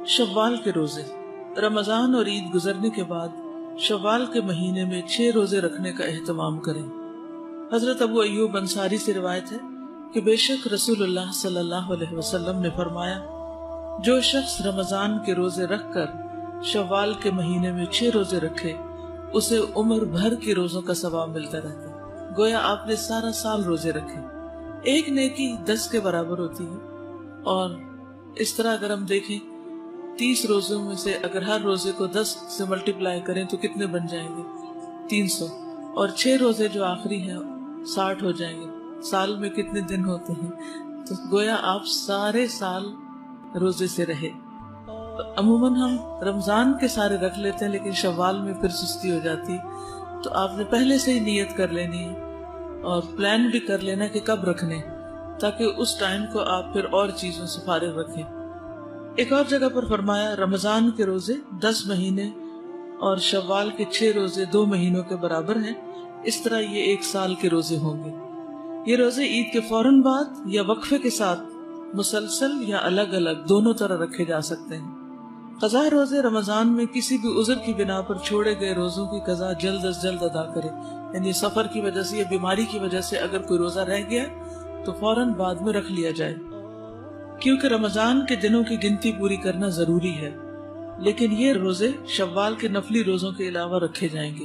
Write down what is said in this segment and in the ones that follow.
शव्वाल के रोजे। रमजान और ईद गुजरने के बाद शव्वाल के महीने में 6 रोजे रखने का एहतमाम करें। हजरत अबू अय्यूब अंसारी से रिवायत है कि बेशक रसूलुल्लाह सल्लल्लाहु अलैहि वसल्लम ने फरमाया, जो शख्स रमजान के रोजे रखकर शव्वाल के महीने में 6 रोजे रखे उसे उम्र भर के रोजों का सवाब मिलता रहता है, गोया आपने सारा साल रोजे रखे। एक नेकी 10 के बराबर होती है। और इस तरह अगर हम देखें 30 रोजों में से अगर हर रोजे को 10 से मल्टीप्लाई करें तो कितने बन जाएंगे? 300। और 6 रोजे जो आखिरी हैं 60 हो जाएंगे। साल में कितने दिन होते हैं? तो गोया आप सारे साल रोजे से रहे। तो अमूमन हम रमजान के सारे रख लेते हैं, लेकिन शव्वाल में फिर सुस्ती हो जाती। तो आपने पहले से ही नियत कर लेनी है और प्लान भी कर लेना कि कब रखने, ताकि उस टाइम को आप फिर और चीजों से फारिग रखें। एक और जगह पर फरमाया, रमजान के रोजे 10 महीने और शव्वाल के 6 रोजे 2 महीनों के बराबर हैं। इस तरह ये 1 साल के रोजे होंगे। ये रोजे ईद के फौरन बाद या वक्फे के साथ मुसलसल या अलग अलग दोनों तरह रखे जा सकते हैं। कज़ा रोजे रमजान में किसी भी उज़्र की बिना पर छोड़े गए रोजों की कज़ा जल्द अज जल्द अदा करे। यानी सफर की वजह से या बीमारी की वजह से अगर कोई रोजा रह गया तो फौरन बाद में रख लिया जाए, क्योंकि रमजान के दिनों की गिनती पूरी करना जरूरी है। लेकिन ये रोजे शव्वाल के नफली रोजों के अलावा रखे जाएंगे।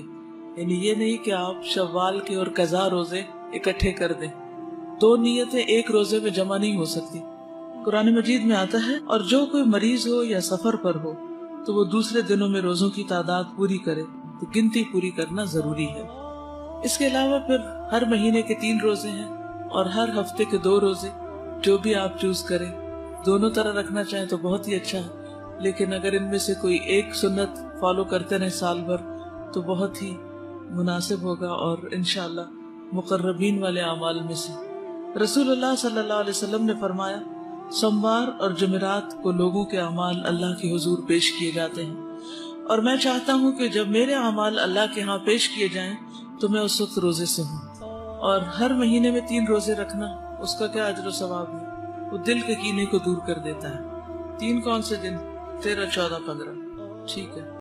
यानी ये नहीं कि आप शव्वाल के और कज़ा रोजे इकट्ठे कर दें। 2 नियतें एक रोजे में जमा नहीं हो सकती। कुरान मजीद में आता है, और जो कोई मरीज हो या सफर पर हो तो वो दूसरे दिनों में रोजों की तादाद पूरी करे। तो गिनती पूरी करना जरूरी है। इसके अलावा फिर हर महीने के 3 रोजे हैं और हर हफ्ते के 2 रोजे, जो भी आप चूज करें। दोनों तरह रखना चाहें तो बहुत ही अच्छा है, लेकिन अगर इनमें से कोई एक सुन्नत फॉलो करते रहे साल भर तो बहुत ही मुनासिब होगा और इंशाअल्लाह मुकर्रबीन वाले अमाल में से। रसूलुल्लाह सल्लल्लाहु अलैहि वसल्लम ने फरमाया, सोमवार और जुमेरात को लोगों के अमाल अल्लाह के हुजूर पेश किए जाते हैं, और मैं चाहता हूँ कि जब मेरे अमाल अल्लाह के यहाँ पेश किए जाएं तो मैं उस वक्त रोजे से हूँ। और हर महीने में 3 रोजे रखना, उसका क्या अजर व सवाब है? वो दिल के कीने को दूर कर देता है। 3 कौन से दिन? 13, 14, 15। ठीक है।